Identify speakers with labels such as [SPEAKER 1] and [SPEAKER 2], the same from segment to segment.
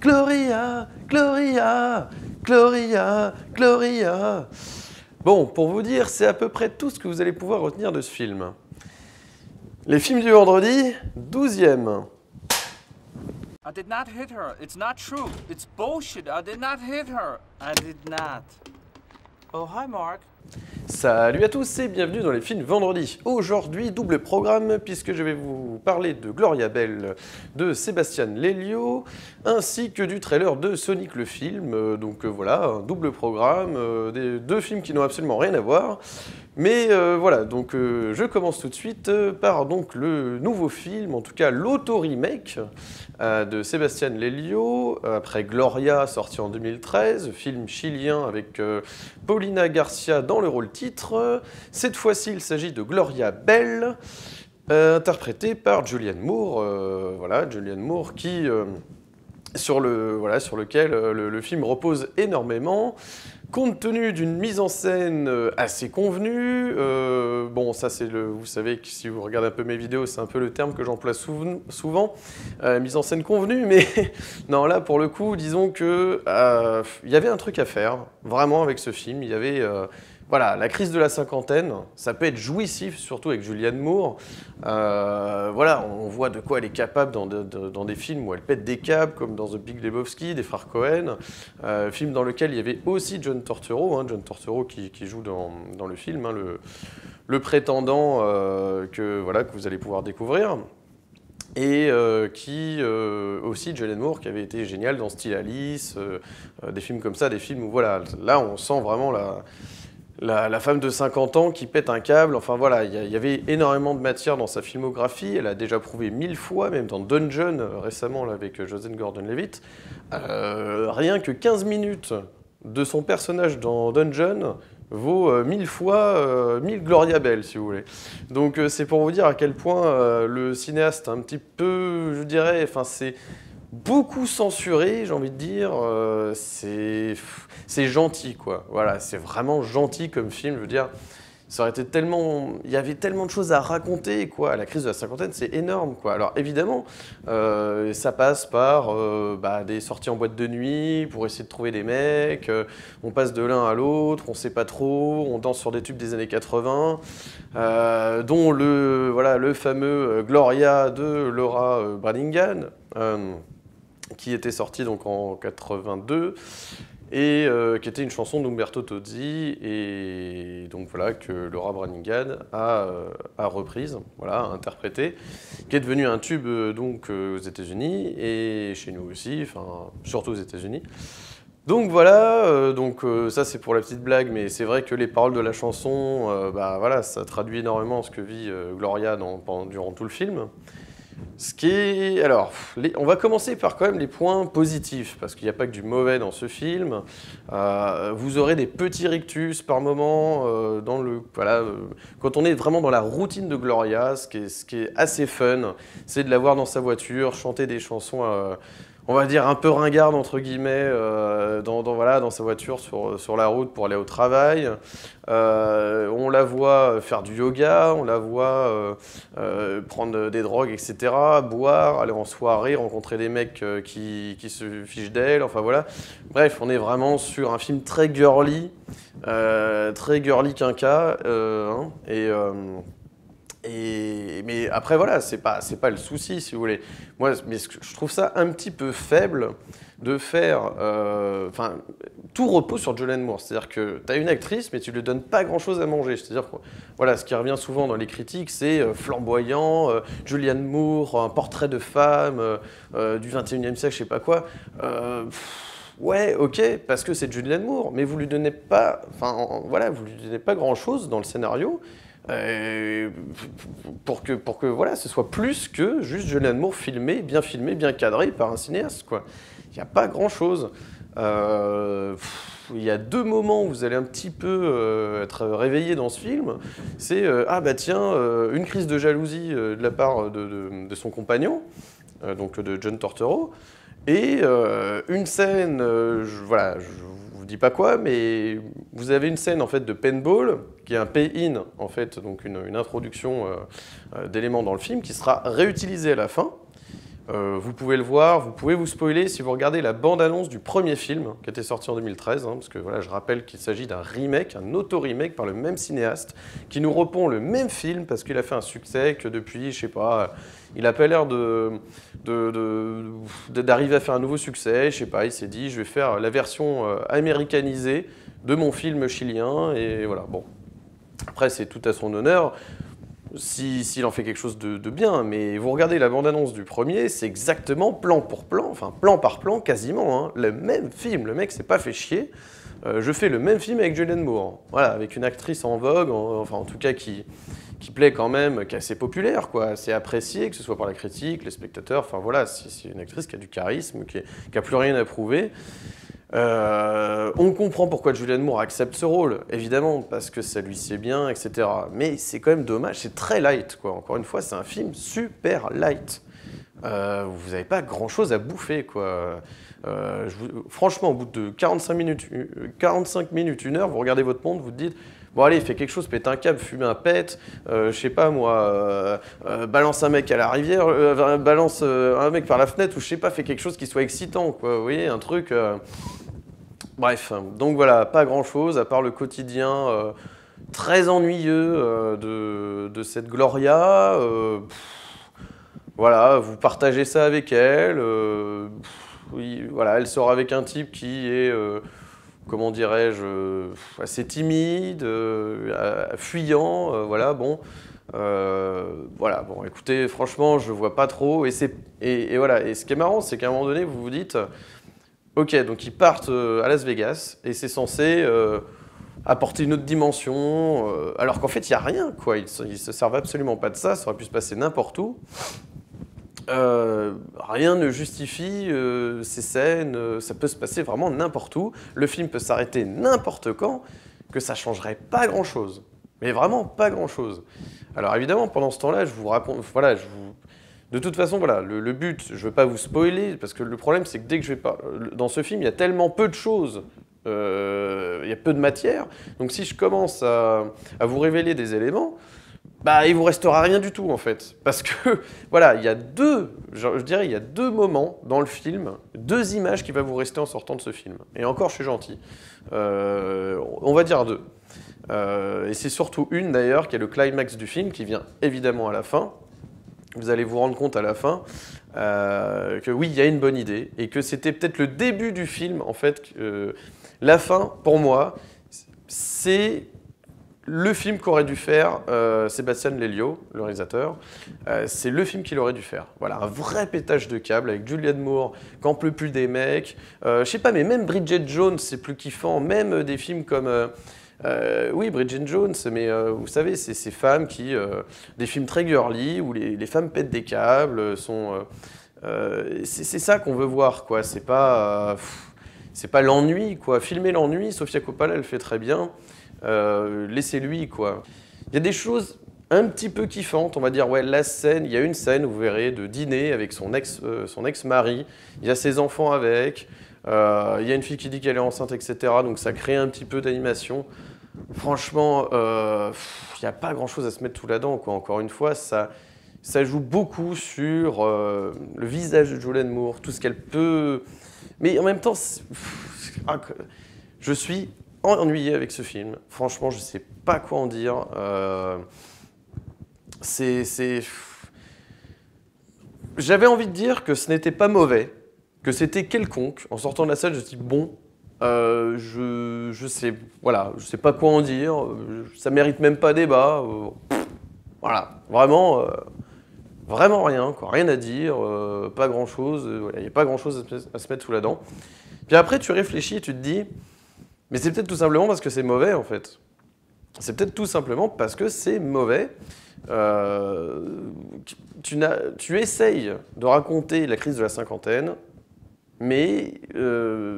[SPEAKER 1] Gloria, Gloria, Gloria, Gloria. Bon, pour vous dire, c'est à peu près tout ce que vous allez pouvoir retenir de ce film. Les films du vendredi, 12e.
[SPEAKER 2] I did not hit her. It's not true. It's bullshit. I did not hit her. I did not. Oh, hi, Mark.
[SPEAKER 1] Salut à tous et bienvenue dans les films vendredi. Aujourd'hui, double programme puisque je vais vous parler de Gloria Bell de Sébastien Lelio ainsi que du trailer de Sonic le film. Donc voilà, un double programme, des deux films qui n'ont absolument rien à voir. Mais voilà, donc je commence tout de suite par donc, le nouveau film, en tout cas l'auto-remake de Sébastien Lelio, après Gloria, sorti en 2013, film chilien avec Paulina Garcia dans le rôle titre. Cette fois-ci, il s'agit de Gloria Bell, interprétée par Julianne Moore. Voilà, Julianne Moore qui... sur lequel le film repose énormément, compte tenu d'une mise en scène assez convenue. Bon, ça c'est vous savez que si vous regardez un peu mes vidéos, c'est un peu le terme que j'emploie souvent, mise en scène convenue, mais non, là pour le coup, disons que il y avait un truc à faire, vraiment avec ce film, il y avait... Voilà, la crise de la cinquantaine, ça peut être jouissif, surtout avec Julianne Moore. Voilà, on voit de quoi elle est capable dans des films où elle pète des câbles, comme dans The Big Lebowski, des frères Cohen. Film dans lequel il y avait aussi John Turturro, John Turturro qui joue dans le film, le prétendant que vous allez pouvoir découvrir. Et aussi Julianne Moore qui avait été géniale dans Steel Alice, des films comme ça, des films où voilà, là on sent vraiment la femme de 50 ans qui pète un câble, enfin voilà, il y avait énormément de matière dans sa filmographie, elle a déjà prouvé 1000 fois, même dans Dungeon, récemment là, avec Joseph Gordon-Levitt, rien que 15 minutes de son personnage dans Dungeon vaut 1000 fois 1000 Gloria Bell, si vous voulez. Donc c'est pour vous dire à quel point le cinéaste un petit peu, je dirais, enfin c'est... beaucoup censuré, j'ai envie de dire, c'est gentil, quoi. Voilà, c'est vraiment gentil comme film, je veux dire. Ça aurait été tellement... Il y avait tellement de choses à raconter, quoi. La crise de la cinquantaine, c'est énorme, quoi. Alors, évidemment, ça passe par des sorties en boîte de nuit pour essayer de trouver des mecs. On passe de l'un à l'autre, on sait pas trop. On danse sur des tubes des années 80, dont le fameux Gloria de Laura Branigan, qui était sorti donc en 82 et qui était une chanson d'Umberto Tozzi et donc voilà que Laura Branigan a reprise, voilà, interprétée, qui est devenue un tube donc aux États-Unis et chez nous aussi, enfin surtout aux États-Unis. Donc voilà, ça c'est pour la petite blague, mais c'est vrai que les paroles de la chanson, voilà, ça traduit énormément ce que vit Gloria durant tout le film. Alors, on va commencer par quand même les points positifs, parce qu'il n'y a pas que du mauvais dans ce film. Vous aurez des petits rictus par moment, quand on est vraiment dans la routine de Gloria, ce qui est assez fun, c'est de la voir dans sa voiture, chanter des chansons... on va dire un peu ringarde entre guillemets dans sa voiture sur la route pour aller au travail. On la voit faire du yoga, on la voit prendre des drogues, etc., boire, aller en soirée, rencontrer des mecs qui se fichent d'elle, enfin voilà. Bref, on est vraiment sur un film très girly quinca, mais après voilà, c'est pas le souci si vous voulez. Moi, mais je trouve ça un petit peu faible de faire. Tout repose sur Julianne Moore, c'est-à-dire que tu as une actrice, mais tu lui donnes pas grand-chose à manger. C'est-à-dire que voilà, ce qui revient souvent dans les critiques, c'est flamboyant, Julianne Moore, un portrait de femme du 21e siècle, je sais pas quoi. Ouais, ok, parce que c'est Julianne Moore, mais vous lui donnez pas, vous lui donnez pas grand-chose dans le scénario. Pour que voilà, ce soit plus que juste Julianne Moore filmé, bien cadré par un cinéaste, quoi. Il n'y a pas grand-chose. Il y a deux moments où vous allez un petit peu être réveillé dans ce film. C'est une crise de jalousie de la part de son compagnon, donc de John Turturro, et une scène, je vous dis pas quoi, mais vous avez une scène en fait de paintball qui est un pay-in en fait, donc une introduction d'éléments dans le film qui sera réutilisée à la fin. Vous pouvez le voir, vous pouvez vous spoiler si vous regardez la bande-annonce du premier film qui était sorti en 2013, parce que voilà, je rappelle qu'il s'agit d'un remake, un auto-remake par le même cinéaste qui nous repond le même film parce qu'il a fait un succès que depuis, je sais pas, il a pas l'air d'arriver à faire un nouveau succès, je sais pas, il s'est dit je vais faire la version américanisée de mon film chilien et voilà, bon. Après c'est tout à son honneur. S'il en fait quelque chose de bien, mais vous regardez la bande-annonce du premier, c'est exactement plan pour plan, enfin plan par plan quasiment, hein, le même film, le mec s'est pas fait chier. Je fais le même film avec Julianne Moore, voilà, avec une actrice en vogue, enfin en tout cas qui plaît quand même, qui est assez populaire, quoi, assez appréciée, que ce soit par la critique, les spectateurs, enfin voilà, c'est une actrice qui a du charisme, qui a plus rien à prouver. On comprend pourquoi Julianne Moore accepte ce rôle, évidemment, parce que ça lui sied bien, etc. Mais c'est quand même dommage, c'est très light, quoi. Encore une fois, c'est un film super light. Vous n'avez pas grand-chose à bouffer, quoi. Franchement, au bout de 45 minutes, 1 heure, vous regardez votre montre, vous dites bon allez, fais quelque chose, pète un câble, fume un pet, je sais pas moi, balance un mec à la rivière, balance un mec par la fenêtre, ou je sais pas, fais quelque chose qui soit excitant, quoi, vous voyez, un truc... Bref, donc voilà, pas grand-chose, à part le quotidien très ennuyeux de cette Gloria. Voilà, vous partagez ça avec elle. Oui, voilà, elle sort avec un type qui est... comment dirais-je, assez timide, fuyant, voilà, bon. Voilà, bon, écoutez, franchement, je vois pas trop. Et voilà, et ce qui est marrant, c'est qu'à un moment donné, vous vous dites, ok, donc ils partent à Las Vegas, et c'est censé apporter une autre dimension, alors qu'en fait, il n'y a rien, quoi. Ils se servent absolument pas de ça, ça aurait pu se passer n'importe où. Rien ne justifie ces scènes, ça peut se passer vraiment n'importe où, le film peut s'arrêter n'importe quand, que ça changerait pas grand-chose, mais vraiment pas grand-chose. Alors évidemment, pendant ce temps-là, je vous raconte, voilà, de toute façon, voilà, le but, je veux pas vous spoiler, parce que le problème, c'est que dès que je vais pas, dans ce film, il y a tellement peu de choses, il y a peu de matière, donc si je commence à vous révéler des éléments, bah, il vous restera rien du tout en fait, parce que voilà, il y a je dirais, il y a 2 moments dans le film, 2 images qui vont vous rester en sortant de ce film. Et encore, je suis gentil. On va dire 2. Et c'est surtout une d'ailleurs qui est le climax du film, qui vient évidemment à la fin. Vous allez vous rendre compte à la fin que oui, il y a une bonne idée et que c'était peut-être le début du film en fait. La fin, pour moi, c'est le film qu'aurait dû faire Sébastien Lelio, le réalisateur, c'est le film qu'il aurait dû faire. Voilà, un vrai pétage de câble avec Julianne Moore, qu'en peut plus des mecs. Je sais pas, mais même Bridget Jones, c'est plus kiffant. Même des films comme... oui, Bridget Jones, mais vous savez, c'est ces femmes qui... des films très girly, où les femmes pètent des câbles, sont... c'est ça qu'on veut voir, quoi. C'est pas l'ennui, quoi. Filmer l'ennui, Sofia Coppola, elle le fait très bien. Laissez-lui, quoi. Il y a des choses un petit peu kiffantes, on va dire, ouais, la scène, il y a une scène, vous verrez, de dîner avec son ex-mari, il y a ses enfants avec, il y a une fille qui dit qu'elle est enceinte, etc., donc ça crée un petit peu d'animation. Franchement, il n'y a pas grand-chose à se mettre tout là-dedans, quoi. Encore une fois, ça joue beaucoup sur le visage de Julianne Moore, tout ce qu'elle peut... Mais en même temps, je suis ennuyé avec ce film. Franchement, je ne sais pas quoi en dire. J'avais envie de dire que ce n'était pas mauvais, que c'était quelconque. En sortant de la salle, je me suis dit, bon, je sais, voilà, je sais pas quoi en dire. Ça mérite même pas débat. Voilà, vraiment, vraiment rien, quoi. Rien à dire, pas grand-chose. Voilà, il n'y a pas grand-chose à se mettre sous la dent. Puis après, tu réfléchis et tu te dis... Mais c'est peut-être tout simplement parce que c'est mauvais, en fait. C'est peut-être tout simplement parce que c'est mauvais. Tu essayes de raconter la crise de la cinquantaine, mais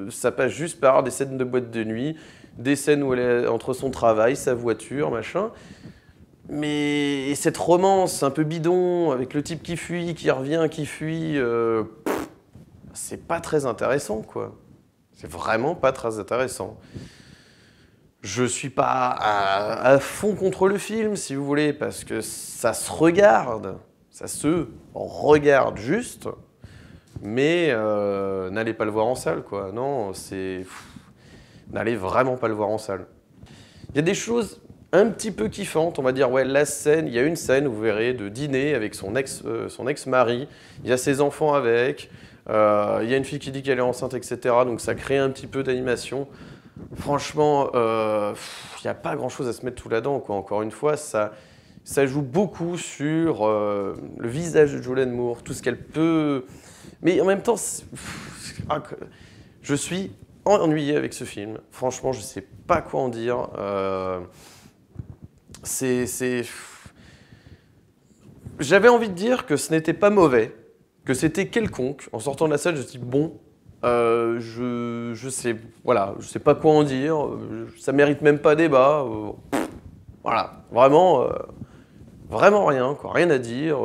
[SPEAKER 1] ça passe juste par des scènes de boîte de nuit, des scènes où elle est entre son travail, sa voiture, machin. Mais cette romance un peu bidon, avec le type qui fuit, qui revient, qui fuit, c'est pas très intéressant, quoi. C'est vraiment pas très intéressant. Je suis pas à fond contre le film, si vous voulez, parce que ça se regarde juste. mais n'allez pas le voir en salle, quoi. Non, n'allez vraiment pas le voir en salle. Il y a des choses un petit peu kiffantes, on va dire, ouais, la scène, il y a une scène, vous verrez, de dîner avec son ex-mari, il y a ses enfants avec, il y a une fille qui dit qu'elle est enceinte, etc., donc ça crée un petit peu d'animation. Franchement, il n'y a pas grand-chose à se mettre sous la dent, quoi. Encore une fois, ça joue beaucoup sur le visage de Julianne Moore, tout ce qu'elle peut... Mais en même temps, je suis ennuyé avec ce film. Franchement, je ne sais pas quoi en dire. J'avais envie de dire que ce n'était pas mauvais, que c'était quelconque. En sortant de la salle, je me suis dit, bon, je sais, voilà, je sais pas quoi en dire, ça mérite même pas débat. Voilà, vraiment, vraiment rien, quoi, rien à dire,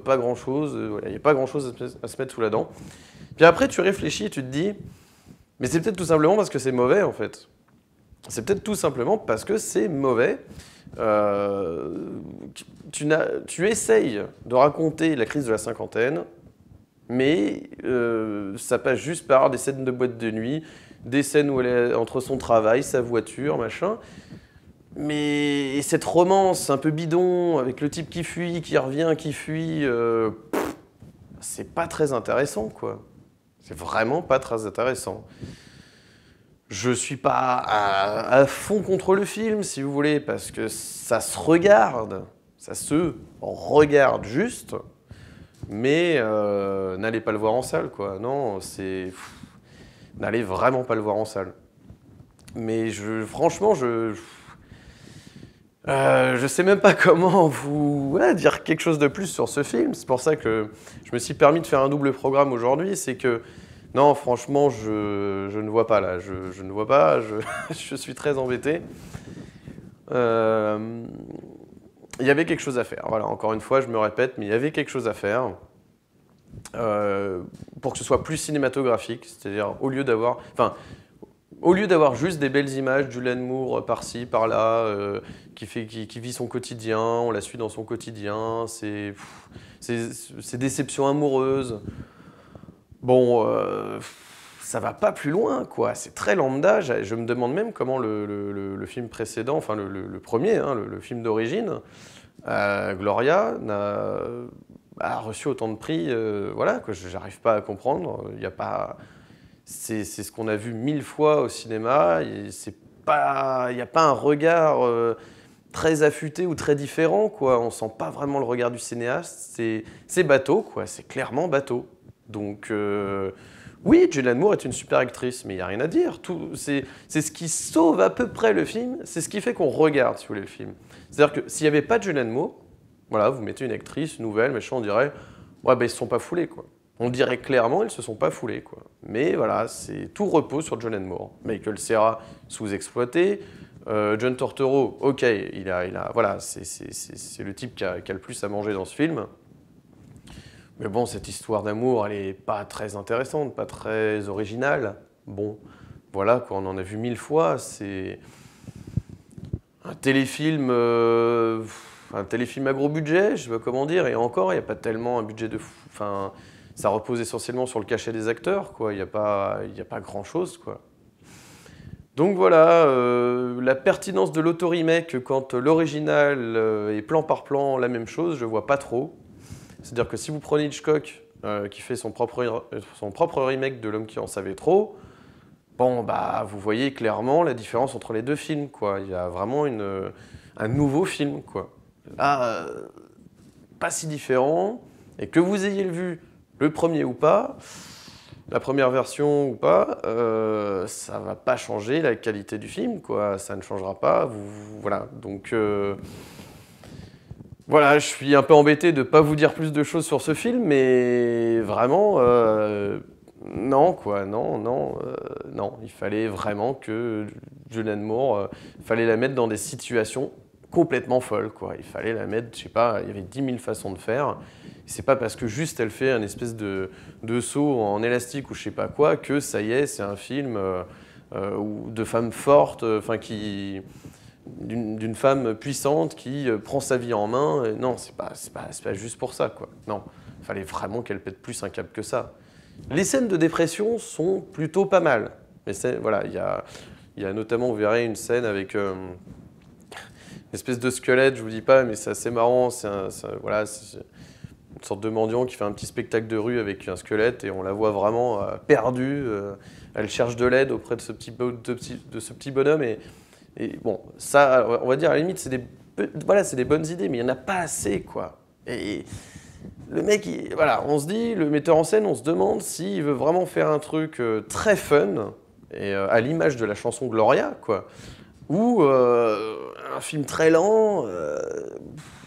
[SPEAKER 1] pas grand-chose, voilà, il n'y a pas grand-chose à se mettre sous la dent. Puis après, tu réfléchis et tu te dis, mais c'est peut-être tout simplement parce que c'est mauvais, en fait. C'est peut-être tout simplement parce que c'est mauvais. Tu essayes de raconter la crise de la cinquantaine, mais ça passe juste par des scènes de boîte de nuit, des scènes où elle est entre son travail, sa voiture, machin. Mais cette romance un peu bidon, avec le type qui fuit, qui revient, qui fuit, c'est pas très intéressant, quoi. C'est vraiment pas très intéressant. Je suis pas à fond contre le film, si vous voulez, parce que ça se regarde juste, mais n'allez pas le voir en salle, quoi. Non, n'allez vraiment pas le voir en salle. Mais franchement, je sais même pas comment vous dire quelque chose de plus sur ce film. C'est pour ça que je me suis permis de faire un double programme aujourd'hui. C'est que, non, franchement, je ne vois pas là. Je ne vois pas, je suis très embêté. Il y avait quelque chose à faire. Voilà, encore une fois, je me répète, mais il y avait quelque chose à faire pour que ce soit plus cinématographique. C'est-à-dire, au lieu d'avoir juste des belles images, Julianne Moore par-ci, par-là, qui vit son quotidien, on la suit dans son quotidien, ses déceptions amoureuses. Bon, ça va pas plus loin, quoi. C'est très lambda. Je me demande même comment le film précédent, enfin le premier, hein, le film d'origine, Gloria, a reçu autant de prix. Voilà, que j'arrive pas à comprendre. Il y a pas... C'est ce qu'on a vu 1000 fois au cinéma. Il n'y a pas un regard très affûté ou très différent, quoi. On sent pas vraiment le regard du cinéaste. C'est bateau, quoi. C'est clairement bateau. Donc, oui, Julianne Moore est une super actrice, mais il n'y a rien à dire. C'est ce qui sauve à peu près le film. C'est ce qui fait qu'on regarde, si vous voulez, le film. C'est-à-dire que s'il n'y avait pas de Julianne Moore, voilà, vous mettez une actrice nouvelle, machin, on dirait, ouais, ben ils se sont pas foulés, quoi. On dirait clairement ils se sont pas foulés, quoi. Mais voilà, tout repose sur Julianne Moore. Michael Cera, sous-exploité. John Turturro, ok, voilà, c'est le type qui a le plus à manger dans ce film. Mais bon, cette histoire d'amour, elle est pas très intéressante, pas très originale. Bon, voilà, quoi, on en a vu 1000 fois. C'est un téléfilm à gros budget, je sais pas comment dire. Et encore, il n'y a pas tellement un budget de fou. Enfin, ça repose essentiellement sur le cachet des acteurs, quoi. Il n'y a pas grand-chose, quoi. Donc voilà, la pertinence de l'auto-remake quand l'original est plan par plan la même chose, je vois pas trop. C'est-à-dire que si vous prenez Hitchcock, qui fait son propre remake de L'homme qui en savait trop, bon, bah, vous voyez clairement la différence entre les deux films, quoi. Il y a vraiment un nouveau film, quoi. Là, pas si différent, et que vous ayez vu le premier ou pas, la première version ou pas, ça va pas changer la qualité du film, quoi. Ça ne changera pas, voilà. Donc... Voilà, je suis un peu embêté de ne pas vous dire plus de choses sur ce film, mais vraiment, non, quoi, non. Il fallait vraiment que Julianne Moore, fallait la mettre dans des situations complètement folles, quoi. Il fallait la mettre, je sais pas, il y avait 10 000 façons de faire. C'est pas parce que juste elle fait un espèce de saut en élastique ou je sais pas quoi que ça y est, c'est un film de femmes fortes, enfin d'une femme puissante qui prend sa vie en main. Non, c'est pas juste pour ça, quoi. Non, il fallait vraiment qu'elle pète plus un câble que ça. Les scènes de dépression sont plutôt pas mal. Mais voilà, il y a notamment, vous verrez, une scène avec une espèce de squelette, je vous dis pas, mais c'est assez marrant. Voilà, c'est une sorte de mendiant qui fait un petit spectacle de rue avec un squelette et on la voit vraiment perdue. Elle cherche de l'aide auprès de ce petit bonhomme. Et bon, ça, on va dire, à la limite, voilà, c'est des bonnes idées, mais il n'y en a pas assez, quoi. Et le mec, voilà, on se dit, le metteur en scène, on se demande s'il veut vraiment faire un truc très fun, et à l'image de la chanson Gloria, quoi, ou un film très lent,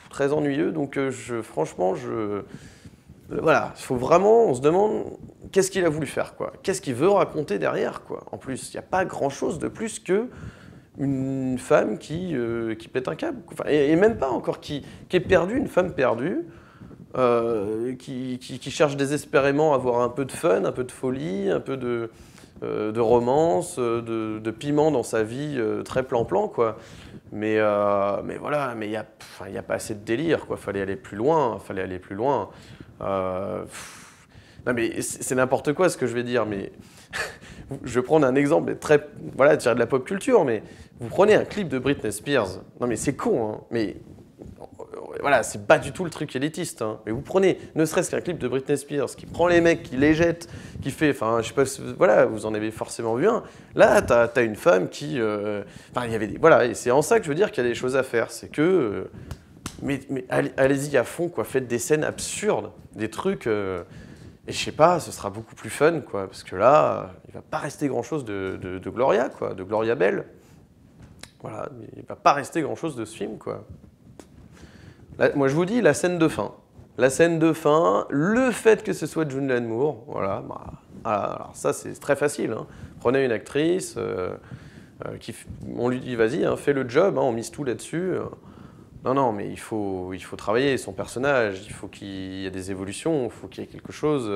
[SPEAKER 1] très ennuyeux. Donc, franchement, voilà, il faut vraiment, on se demande qu'est-ce qu'il a voulu faire, quoi. Qu'est-ce qu'il veut raconter derrière, quoi. En plus, il n'y a pas grand-chose de plus que une femme qui pète un câble. Enfin, et même pas encore, qui est perdue, une femme perdue, qui cherche désespérément à avoir un peu de fun, un peu de folie, un peu de romance, de piment dans sa vie, très plan-plan, quoi. Mais voilà, mais il n'y a pas assez de délire, quoi. Fallait aller plus loin, Non, mais c'est n'importe quoi ce que je vais dire, mais je vais prendre un exemple très, voilà, tiré de la pop culture, mais vous prenez un clip de Britney Spears, non mais c'est con, hein, mais voilà, c'est pas du tout le truc élitiste, hein, mais vous prenez ne serait-ce qu'un clip de Britney Spears qui prend les mecs, qui les jette, qui fait, enfin, je sais pas, voilà, vous en avez forcément vu un, là, t'as une femme qui, enfin, il y avait voilà, et c'est en ça que je veux dire qu'il y a des choses à faire, c'est que, mais allez-y à fond, quoi, faites des scènes absurdes, des trucs... Et je sais pas, ce sera beaucoup plus fun, quoi, parce que là, il va pas rester grand-chose de Gloria, quoi, de Gloria Bell. Voilà, il va pas rester grand-chose de ce film, quoi. Là, moi, je vous dis, la scène de fin. La scène de fin, le fait que ce soit Julianne Moore, voilà, bah, alors ça, c'est très facile, hein. Prenez une actrice, on lui dit, vas-y, hein, fais le job, hein, on mise tout là-dessus. Non, mais il faut travailler son personnage, il faut qu'il y ait des évolutions, il faut qu'il y ait quelque chose...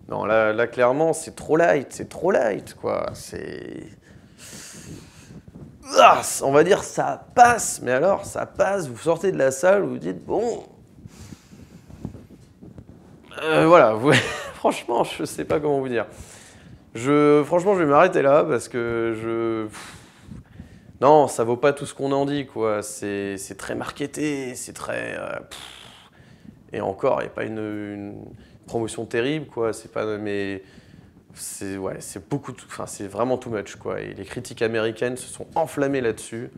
[SPEAKER 1] Non, là, clairement, c'est trop light, quoi. C'est... Ah, on va dire ça passe, mais alors, ça passe, vous sortez de la salle, vous dites, bon... voilà, franchement, je sais pas comment vous dire. Franchement, je vais m'arrêter là, parce que non, ça vaut pas tout ce qu'on en dit, quoi. C'est très marketé, c'est très... Et encore, il n'y a pas une promotion terrible, quoi. C'est pas... Mais c'est beaucoup... Enfin, c'est vraiment too much, quoi. Et les critiques américaines se sont enflammées là-dessus.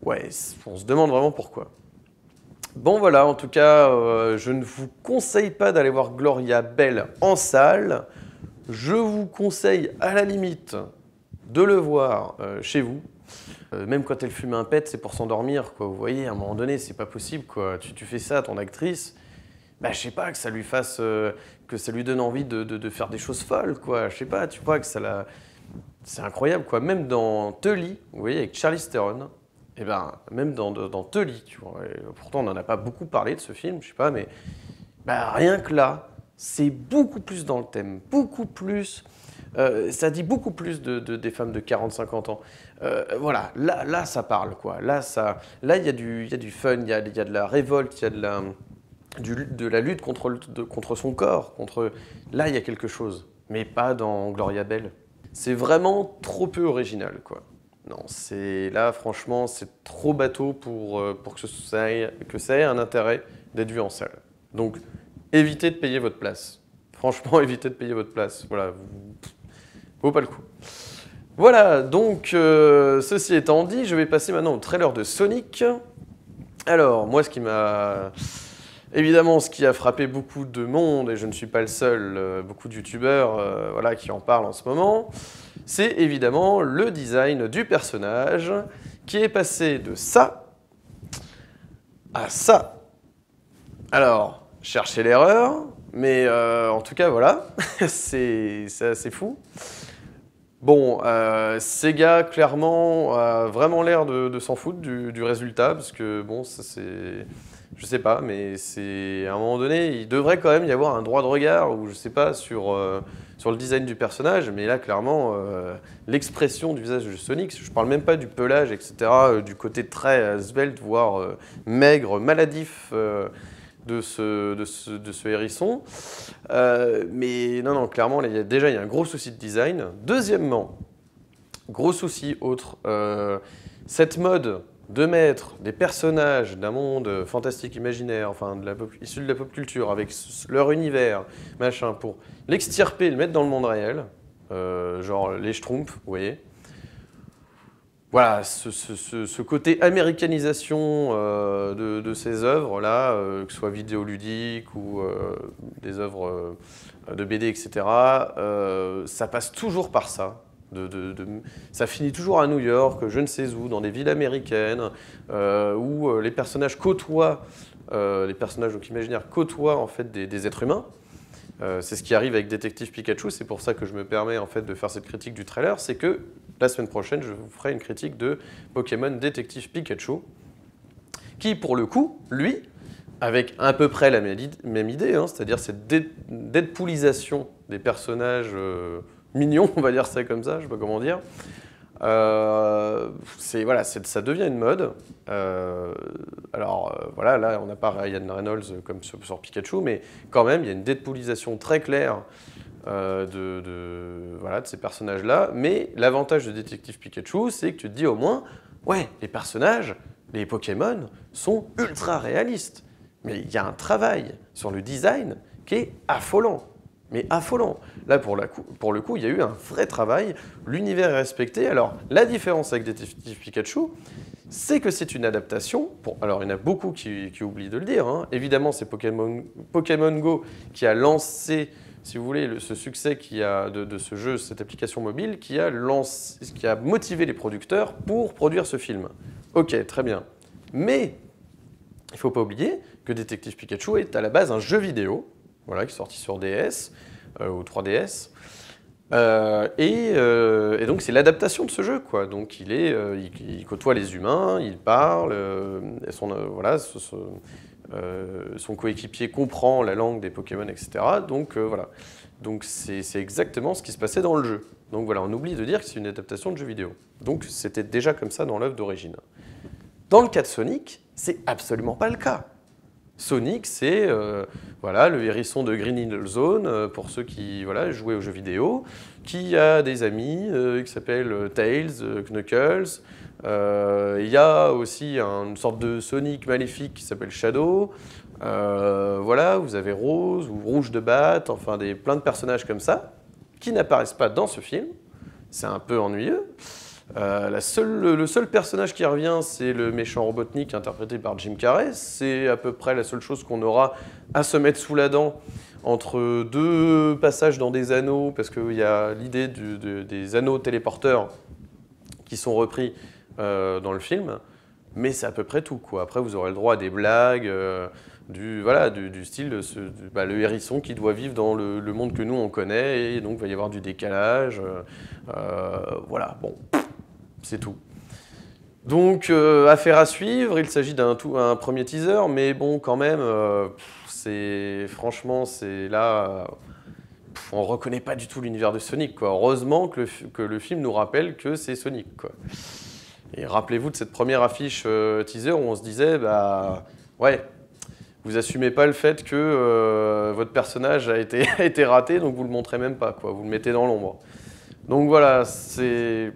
[SPEAKER 1] Ouais, on se demande vraiment pourquoi. Bon, voilà, en tout cas, je ne vous conseille pas d'aller voir Gloria Bell en salle. Je vous conseille, à la limite, de le voir chez vous. Même quand elle fume un pet, c'est pour s'endormir, quoi. Vous voyez, à un moment donné, c'est pas possible, quoi. Tu fais ça à ton actrice, bah, je sais pas, que ça lui fasse, que ça lui donne envie de faire des choses folles, quoi. Je sais pas, tu vois, que ça la... C'est incroyable, quoi. Même dans Tully, vous voyez, avec Charlize Theron, et ben, même dans Tully, tu vois. Et pourtant, on n'en a pas beaucoup parlé de ce film, je sais pas, mais bah, rien que là, c'est beaucoup plus dans le thème, beaucoup plus... ça dit beaucoup plus des femmes de 40-50 ans. Voilà, là, ça parle, quoi. Là, il y a du fun, il y a de la révolte, il y a de la lutte contre son corps. Là, il y a quelque chose, mais pas dans Gloria Bell. C'est vraiment trop peu original, quoi. Non, là, franchement, c'est trop bateau pour que ça ait un intérêt d'être vu en salle. Donc, évitez de payer votre place. Franchement, évitez de payer votre place. Voilà, vaut pas le coup. Voilà, donc, ceci étant dit, je vais passer maintenant au trailer de Sonic. Alors, moi, évidemment, ce qui a frappé beaucoup de monde, et je ne suis pas le seul, beaucoup de youtubeurs voilà, qui en parlent en ce moment, c'est évidemment le design du personnage qui est passé de ça à ça. Alors, cherchez l'erreur, mais en tout cas, voilà, c'est assez fou. Bon, Sega, clairement, a vraiment l'air de s'en foutre du résultat, parce que, bon, ça c'est... Je sais pas, mais c'est... À un moment donné, il devrait quand même y avoir un droit de regard, ou je sais pas, sur le design du personnage, mais là, clairement, l'expression du visage de Sonic, je parle même pas du pelage, etc., du côté très svelte, voire maigre, maladif de ce hérisson. Mais non, clairement, il y a un gros souci de design. Deuxièmement, gros souci autre, cette mode de mettre des personnages d'un monde fantastique imaginaire, enfin issus de la pop culture, avec leur univers, machin, pour l'extirper et le mettre dans le monde réel, genre les Schtroumpfs, vous voyez. Voilà, ce côté américanisation de ces œuvres-là, que ce soit vidéoludique ou des œuvres de BD, etc., ça passe toujours par ça. Ça finit toujours à New York, je ne sais où, dans des villes américaines, où les personnages côtoient, les personnages donc imaginaires côtoient en fait des êtres humains. C'est ce qui arrive avec Détective Pikachu, c'est pour ça que je me permets en fait de faire cette critique du trailer, c'est que la semaine prochaine, je vous ferai une critique de Pokémon Détective Pikachu, qui pour le coup, lui, avec à peu près la même idée, hein, c'est-à-dire cette deadpoolisation des personnages mignons, on va dire ça comme ça, je ne sais pas comment dire. Voilà, ça devient une mode. Voilà, là on n'a pas Ryan Reynolds comme sur Pikachu, mais quand même il y a une deadpoolisation très claire de ces personnages-là. Mais l'avantage de Détective Pikachu, c'est que tu te dis au moins, ouais, les personnages, les Pokémon sont ultra réalistes. Mais il y a un travail sur le design qui est affolant. Mais affolant. Là, pour le coup, il y a eu un vrai travail. L'univers est respecté. Alors, la différence avec Détective Pikachu, c'est que c'est une adaptation. Alors, il y en a beaucoup qui oublient de le dire. Hein. Évidemment, c'est Pokémon Go qui a lancé, si vous voulez, ce succès de ce jeu, cette application mobile, qui a motivé les producteurs pour produire ce film. Ok, très bien. Mais il ne faut pas oublier que Détective Pikachu est à la base un jeu vidéo. Voilà, qui est sorti sur DS ou 3DS. Et donc, c'est l'adaptation de ce jeu, quoi. Donc, il côtoie les humains, il parle, son coéquipier comprend la langue des Pokémon, etc. Donc, voilà. Donc, c'est exactement ce qui se passait dans le jeu. Donc, voilà, on oublie de dire que c'est une adaptation de jeu vidéo. Donc, c'était déjà comme ça dans l'œuvre d'origine. Dans le cas de Sonic, c'est absolument pas le cas. Sonic, c'est le hérisson de Green Hill Zone, pour ceux qui jouaient aux jeux vidéo, qui a des amis qui s'appellent Tails, Knuckles. Il y a aussi une sorte de Sonic maléfique qui s'appelle Shadow. Vous avez Rose ou Rouge de Batte, enfin plein de personnages comme ça, qui n'apparaissent pas dans ce film. C'est un peu ennuyeux. Le seul personnage qui revient, c'est le méchant Robotnik interprété par Jim Carrey. C'est à peu près la seule chose qu'on aura à se mettre sous la dent entre deux passages dans des anneaux, parce qu'il y a l'idée des anneaux téléporteurs qui sont repris dans le film. Mais c'est à peu près tout, quoi. Après, vous aurez le droit à des blagues du style le hérisson qui doit vivre dans le monde que nous on connaît, et donc il va y avoir du décalage. Voilà, bon. C'est tout. Donc, affaire à suivre. Il s'agit d'un premier teaser, mais bon, quand même, franchement, c'est là, on reconnaît pas du tout l'univers de Sonic, quoi. Heureusement que le film nous rappelle que c'est Sonic, quoi. Et rappelez-vous de cette première affiche teaser où on se disait, ouais, vous assumez pas le fait que votre personnage a été raté, donc vous le montrez même pas, quoi. Vous le mettez dans l'ombre. Donc voilà, c'est...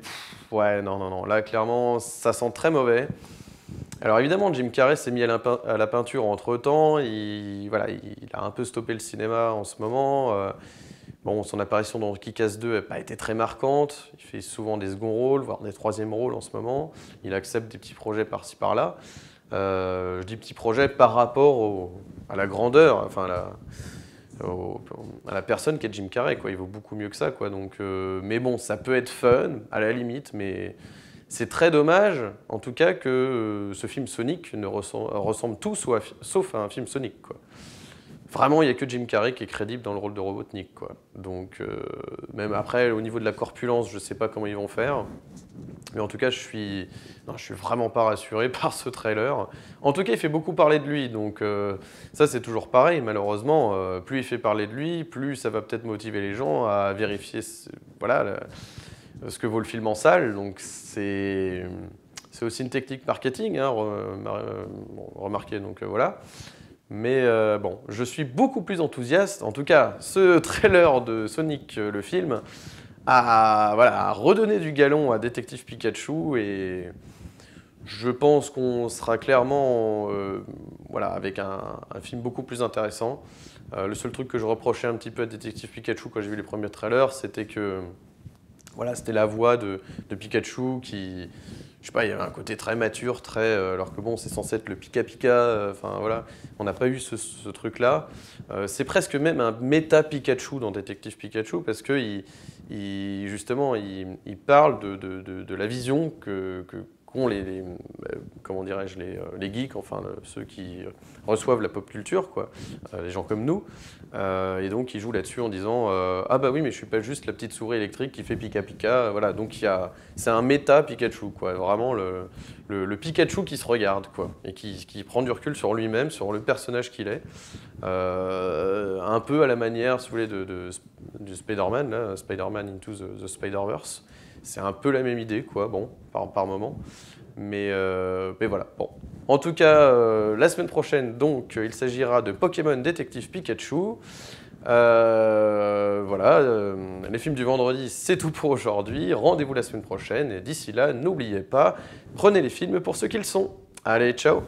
[SPEAKER 1] Ouais, non. Là, clairement, ça sent très mauvais. Alors évidemment, Jim Carrey s'est mis à la peinture entre-temps. Il a un peu stoppé le cinéma en ce moment. Son apparition dans Kick-Ass 2 n'a pas été très marquante. Il fait souvent des seconds rôles, voire des troisièmes rôles en ce moment. Il accepte des petits projets par-ci, par-là. Je dis petits projets par rapport à la grandeur, enfin à la personne qu'est Jim Carrey, quoi. Il vaut beaucoup mieux que ça, quoi. Donc, mais bon, ça peut être fun, à la limite, mais c'est très dommage, en tout cas, que ce film Sonic ne ressemble tout sauf à un film Sonic, quoi. Vraiment, il n'y a que Jim Carrey qui est crédible dans le rôle de Robotnik, quoi. Donc, même après, au niveau de la corpulence, je ne sais pas comment ils vont faire. Mais en tout cas, je suis vraiment pas rassuré par ce trailer. En tout cas, il fait beaucoup parler de lui, donc ça c'est toujours pareil, malheureusement. Plus il fait parler de lui, plus ça va peut-être motiver les gens à vérifier ce que vaut le film en salle. Donc c'est aussi une technique marketing, hein, remarquez, donc voilà. Mais bon, je suis beaucoup plus enthousiaste. En tout cas, ce trailer de Sonic le film a redonné du galon à Détective Pikachu et je pense qu'on sera clairement avec un film beaucoup plus intéressant. Le seul truc que je reprochais un petit peu à Détective Pikachu quand j'ai vu les premiers trailers, c'était que c'était la voix de Pikachu qui, je sais pas, il y avait un côté très mature, alors que bon, c'est censé être le Pika Pika, enfin voilà, on n'a pas eu ce truc-là. C'est presque même un méta Pikachu dans Détective Pikachu parce que justement, il parle de la vision qu'ont comment dirais-je, les geeks, enfin ceux qui reçoivent la pop culture, quoi, les gens comme nous. Et donc il joue là-dessus en disant ah bah oui, mais je suis pas juste la petite souris électrique qui fait Pika Pika. Voilà, donc c'est un méta Pikachu, quoi, vraiment le Pikachu qui se regarde, quoi, et qui prend du recul sur lui-même, sur le personnage qu'il est. Un peu à la manière, si vous voulez, du Spider-Man, là, Spider-Man Into the Spider-Verse. C'est un peu la même idée, quoi, bon, par moment. Mais voilà, bon. En tout cas, la semaine prochaine, donc, il s'agira de Pokémon Détective Pikachu. Les films du vendredi, c'est tout pour aujourd'hui. Rendez-vous la semaine prochaine. Et d'ici là, n'oubliez pas, prenez les films pour ce qu'ils sont. Allez, ciao!